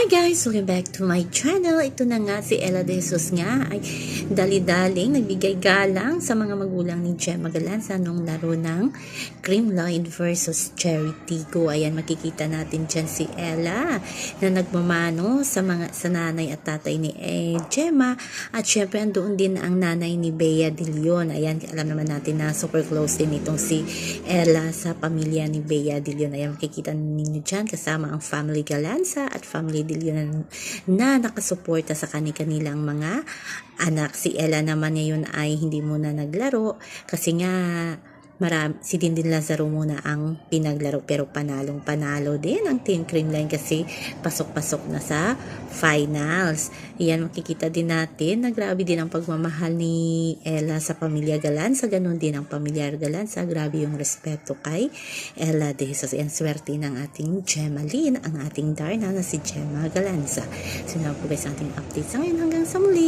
Hi guys! Welcome back to my channel. Ito na nga si Ella De Jesus nga ay dali-daling nagbigay galang sa mga magulang ni Gemma Galanza nung laro ng Creamline versus Cherry Tigo. Ayan, makikita natin dyan si Ella na nagmamano sa nanay at tatay ni Gemma, at syempre andoon din ang nanay ni Bea De Leon. Ayan, alam naman natin na super close din itong si Ella sa pamilya ni Bea De Leon. Ayan, makikita ninyo dyan kasama ang family Galanza at family De Leon na nakasuporta sa kanilang mga anak. Si Ella naman ngayon ay hindi muna naglaro kasi nga si Dindin Lazaro muna ang pinaglaro, pero panalo din ang Team Creamline kasi pasok-pasok na sa finals. Iyan, makikita din natin na grabe din ang pagmamahal ni Ella sa pamilya Galanza, ganun din ang pamilya Galanza. Grabe yung respeto kay Ella De Jesus. Iyan, swerte ng ating Gemma Lynn, ang ating Darna na si Gemma Galanza. So na po guys ang ating update sa ngayon, hanggang sa muli.